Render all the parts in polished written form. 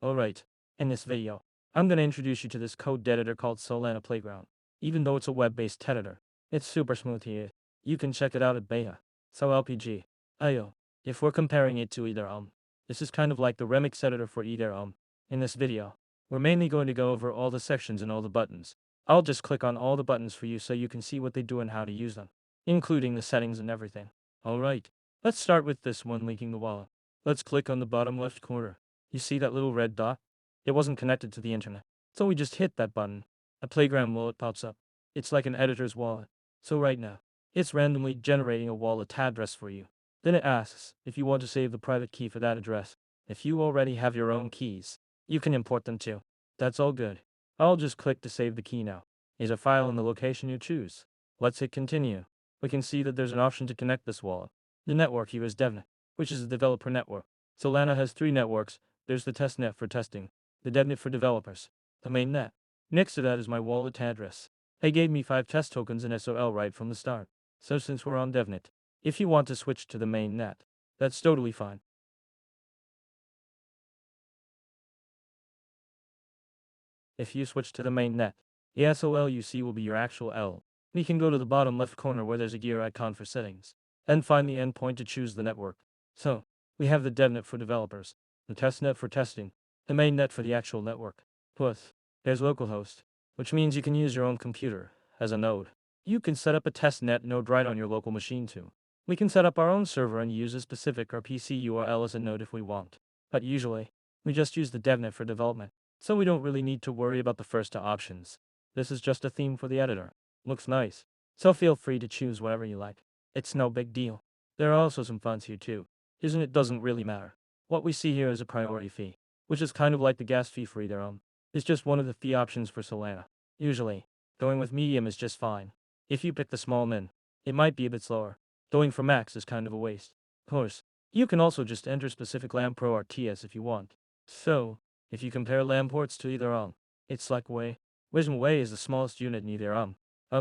Alright, in this video, I'm going to introduce you to this code editor called Solana Playground. Even though it's a web-based editor, it's super smooth here. You can check it out at beta. So LPG. IO. If we're comparing it to either this is kind of like the remix editor for either In this video, we're mainly going to go over all the sections and all the buttons. I'll just click on all the buttons for you so you can see what they do and how to use them, including the settings and everything. Alright, let's start with this one, linking the wallet. Let's click on the bottom left corner. You see that little red dot? It wasn't connected to the internet, so we just hit that button. A Playground wallet pops up. It's like an editor's wallet. So right now, it's randomly generating a wallet address for you. Then it asks if you want to save the private key for that address. If you already have your own keys, you can import them too. That's all good. I'll just click to save the key now. Is a file in the location you choose. Let's hit continue. We can see that there's an option to connect this wallet. The network here is DevNet, which is a developer network. Solana has 3 networks. There's the testnet for testing, the DevNet for developers, the mainnet. Next to that is my wallet address. They gave me 5 test tokens in SOL right from the start. So since we're on DevNet, if you want to switch to the mainnet, that's totally fine. If you switch to the mainnet, the SOL you see will be your actual L. We can go to the bottom left corner where there's a gear icon for settings, and find the endpoint to choose the network. So, we have the DevNet for developers, the testnet for testing, the mainnet for the actual network. Plus, there's localhost, which means you can use your own computer as a node. You can set up a testnet node right on your local machine too. We can set up our own server and use a specific RPC URL as a node if we want. But usually, we just use the DevNet for development, so we don't really need to worry about the first 2 options. This is just a theme for the editor. Looks nice, so feel free to choose whatever you like. It's no big deal. There are also some fonts here too. Isn't it? Doesn't really matter. What we see here is a priority fee, which is kind of like the gas fee for either It's just one of the fee options for Solana. Usually, going with medium is just fine. If you pick the small min, it might be a bit slower. Going for max is kind of a waste. Of course, you can also just enter specific LAM Pro or TS if you want. So, if you compare LAM ports to either it's like Way. Wisdom Way is the smallest unit in either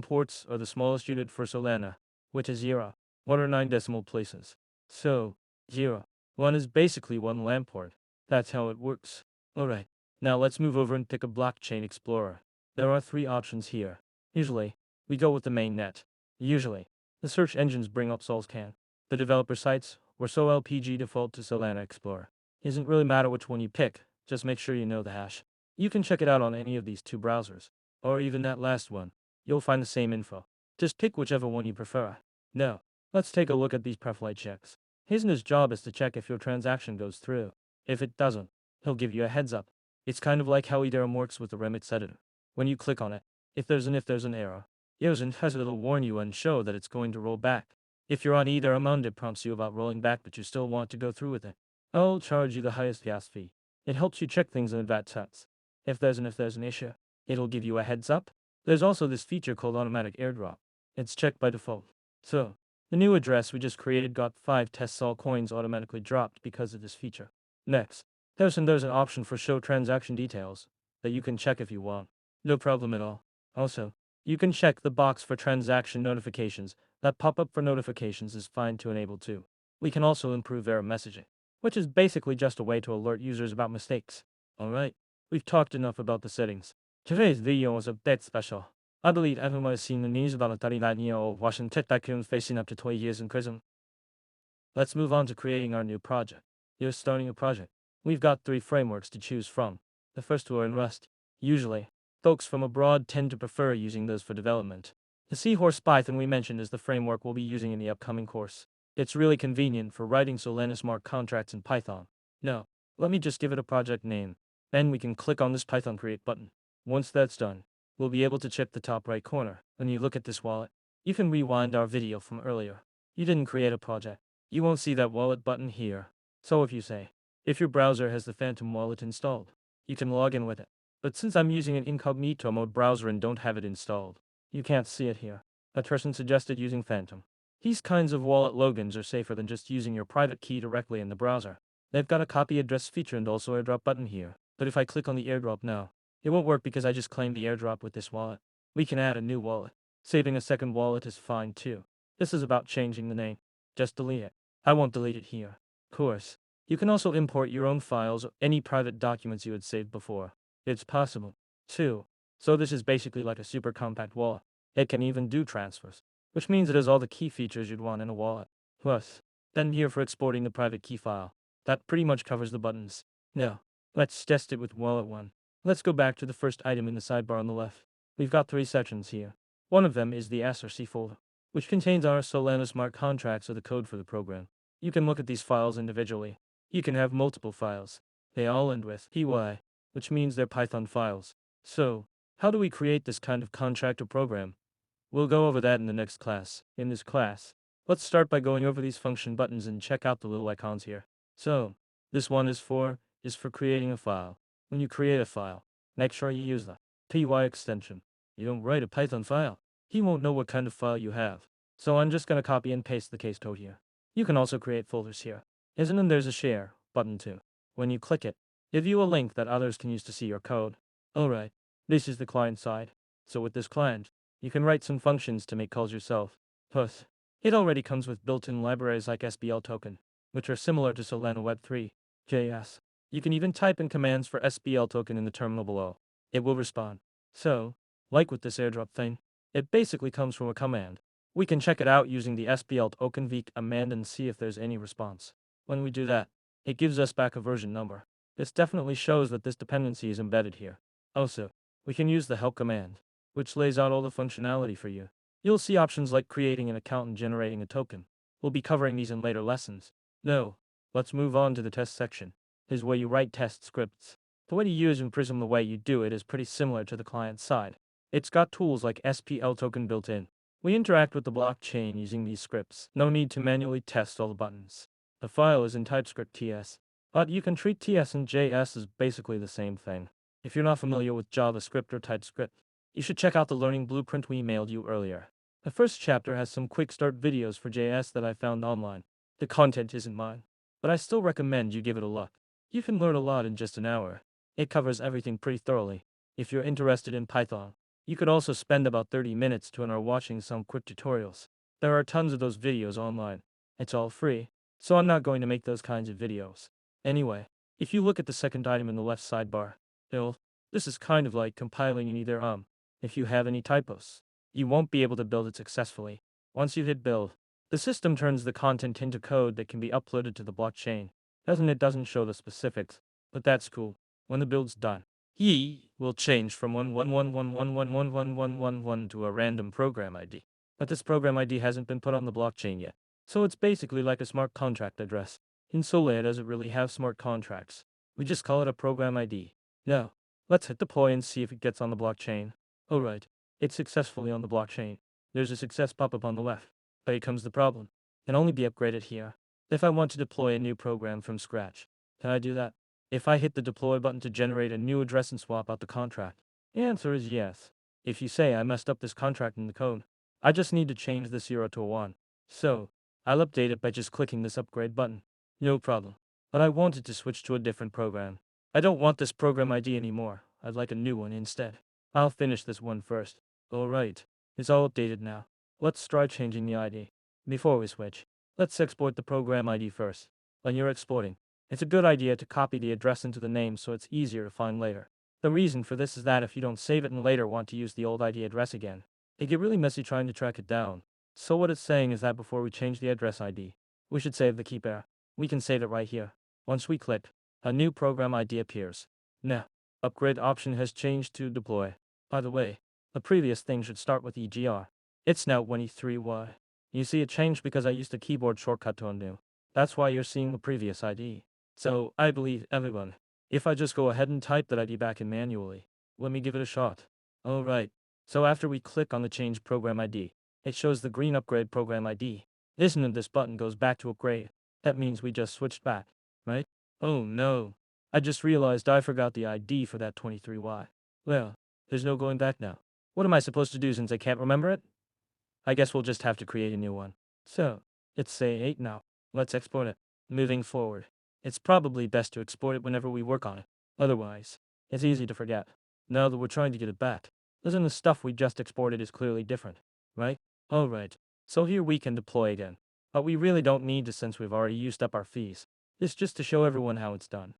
ports are the smallest unit for Solana, which is 0. 1 or 9 decimal places. So, 0. 1 is basically 1 LAM port. That's how it works. Alright, now let's move over and pick a blockchain explorer. There are 3 options here. Usually, we go with the mainnet. Usually, the search engines bring up Solscan. The developer sites, or SolLPG default to Solana Explorer. Doesn't really matter which one you pick, just make sure you know the hash. You can check it out on any of these 2 browsers, or even that last one. You'll find the same info. Just pick whichever one you prefer. Now, let's take a look at these preflight checks. His job is to check if your transaction goes through. If it doesn't, he'll give you a heads up. It's kind of like how Ethereum works with the remix editor. When you click on it, if there's an error, it'll warn you and show that it's going to roll back. If you're on Ethereum, it prompts you about rolling back but you still want to go through with it. I'll charge you the highest gas fee. It helps you check things in advance. If there's an issue, it'll give you a heads up. There's also this feature called automatic airdrop. It's checked by default. So, the new address we just created got 5 test sol coins automatically dropped because of this feature. Next, there's an option for show transaction details that you can check if you want. No problem at all. Also, you can check the box for transaction notifications. That pop-up for notifications is fine to enable too. We can also improve error messaging, which is basically just a way to alert users about mistakes. Alright, we've talked enough about the settings. Today's video was a bit special. I believe everyone has seen the news about a 39-year-old Washington tycoon facing up to 20 years in prison. Let's move on to creating our new project. You're starting a project. We've got 3 frameworks to choose from. The first 2 are in Rust. Usually, folks from abroad tend to prefer using those for development. The Seahorse Python we mentioned is the framework we'll be using in the upcoming course. It's really convenient for writing Solana smart contracts in Python. Now, let me just give it a project name. Then we can click on this Python create button. Once that's done, we'll be able to check the top right corner. When you look at this wallet, you can rewind our video from earlier. You didn't create a project. You won't see that wallet button here. So if your browser has the Phantom wallet installed, you can log in with it. But since I'm using an incognito mode browser and don't have it installed, you can't see it here. A person suggested using Phantom. These kinds of wallet logins are safer than just using your private key directly in the browser. They've got a copy address feature and also airdrop button here. But if I click on the airdrop now, it won't work because I just claimed the airdrop with this wallet. We can add a new wallet. Saving a second wallet is fine too. This is about changing the name. Just delete it. I won't delete it here. Of course, You can also import your own files or any private documents you had saved before. It's possible, too. So this is basically like a super compact wallet. It can even do transfers, which means it has all the key features you'd want in a wallet. Plus, then here for exporting the private key file. That pretty much covers the buttons. Now, let's test it with Wallet 1. Let's go back to the first item in the sidebar on the left. We've got 3 sections here. One of them is the SRC folder, which contains our Solana smart contracts or the code for the program. You can look at these files individually. You can have multiple files. They all end with py, which means they're Python files. So, how do we create this kind of contract or program? We'll go over that in the next class. In this class, let's start by going over these function buttons and check out the little icons here. So, this one is for creating a file. When you create a file, make sure you use the py extension. You don't write a Python file, he won't know what kind of file you have. So I'm just gonna copy and paste the case code here. You can also create folders here. And there's a share button too. When you click it, give you a link that others can use to see your code. Alright, this is the client side. So with this client, you can write some functions to make calls yourself. Plus, it already comes with built-in libraries like SBL token, which are similar to Solana Web3, JS. You can even type in commands for SBL token in the terminal below. It will respond. So, like with this airdrop thing, it basically comes from a command. We can check it out using the SBL token v command and see if there's any response. When we do that, it gives us back a version number. This definitely shows that this dependency is embedded here. Also, we can use the help command, which lays out all the functionality for you. You'll see options like creating an account and generating a token. We'll be covering these in later lessons. Now, let's move on to the test section. This is where you write test scripts. The way to use and Prism the way you do it is pretty similar to the client side. It's got tools like SPL token built in. We interact with the blockchain using these scripts. No need to manually test all the buttons. The file is in TypeScript TS, but you can treat TS and JS as basically the same thing. If you're not familiar with JavaScript or TypeScript, you should check out the learning blueprint we emailed you earlier. The first chapter has some quick start videos for JS that I found online. The content isn't mine, but I still recommend you give it a look. You can learn a lot in just an hour. It covers everything pretty thoroughly. If you're interested in Python, you could also spend about 30 minutes to an hour watching some quick tutorials. There are tons of those videos online. It's all free, so I'm not going to make those kinds of videos. Anyway, if you look at the second item in the left sidebar, this is kind of like compiling in either If you have any typos, you won't be able to build it successfully. Once you hit build, the system turns the content into code that can be uploaded to the blockchain. It doesn't show the specifics, but that's cool. When the build's done, he will change from 11111111111 to a random program ID. But this program ID hasn't been put on the blockchain yet, so it's basically like a smart contract address. In Solana, it doesn't really have smart contracts. We just call it a program ID. Now, let's hit deploy and see if it gets on the blockchain. Alright, it's successfully on the blockchain. There's a success pop-up on the left, but here comes the problem. It can only be upgraded here. If I want to deploy a new program from scratch, can I do that? If I hit the deploy button to generate a new address and swap out the contract, the answer is yes. If you say I messed up this contract in the code, I just need to change the 0 to a 1. So, I'll update it by just clicking this upgrade button. No problem. But I wanted to switch to a different program. I don't want this program ID anymore. I'd like a new one instead. I'll finish this one first. Alright, it's all updated now. Let's try changing the ID. Before we switch, let's export the program ID first. When you're exporting, it's a good idea to copy the address into the name so it's easier to find later. The reason for this is that if you don't save it and later want to use the old ID address again, it get really messy trying to track it down. So what it's saying is that before we change the address ID, we should save the key pair. We can save it right here. Once we click, a new program ID appears. Now, upgrade option has changed to deploy. By the way, the previous thing should start with EGR. It's now 23Y. You see it changed because I used a keyboard shortcut to undo. That's why you're seeing the previous ID. So, I believe everyone. If I just go ahead and type that ID back in manually, let me give it a shot. Alright, so after we click on the change program ID, it shows the green upgrade program ID. This button goes back to upgrade. That means we just switched back, right? Oh no. I just realized I forgot the ID for that 23Y. Well, there's no going back now. What am I supposed to do since I can't remember it? I guess we'll just have to create a new one. So, it's say 8 now. Let's export it. Moving forward, it's probably best to export it whenever we work on it. Otherwise, it's easy to forget. Now that we're trying to get it back, the stuff we just exported is clearly different, right? Alright, so here we can deploy again. But we really don't need to since we've already used up our fees. It's just to show everyone how it's done.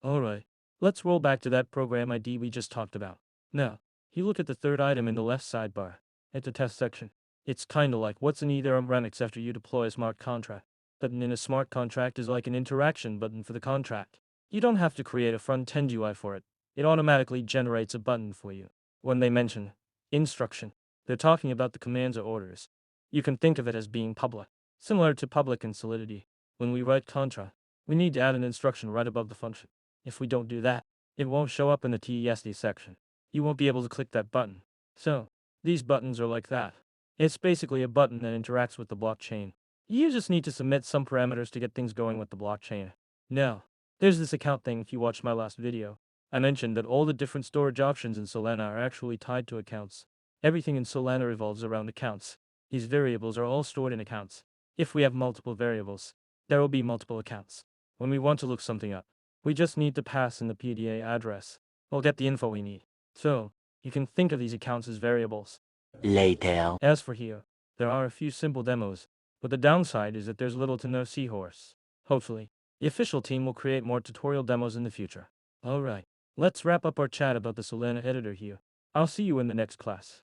Alright, let's roll back to that program ID we just talked about. Now, you look at the third item in the left sidebar, at the test section. It's kinda like what's an Ethereum Remix after you deploy a smart contract. Button in a smart contract is like an interaction button for the contract. You don't have to create a front-end UI for it. It automatically generates a button for you. When they mention instruction, they're talking about the commands or orders. You can think of it as being public, similar to public in Solidity. When we write contra, we need to add an instruction right above the function. If we don't do that, it won't show up in the TESD section. You won't be able to click that button. So, these buttons are like that. It's basically a button that interacts with the blockchain. You just need to submit some parameters to get things going with the blockchain. Now, there's this account thing. If you watched my last video, I mentioned that all the different storage options in Solana are actually tied to accounts. Everything in Solana revolves around accounts. These variables are all stored in accounts. If we have multiple variables, there will be multiple accounts. When we want to look something up, we just need to pass in the PDA address. We'll get the info we need. So, you can think of these accounts as variables. Later. As for here, there are a few simple demos, but the downside is that there's little to no seahorse. Hopefully, the official team will create more tutorial demos in the future. Alright, let's wrap up our chat about the Solana editor here. I'll see you in the next class.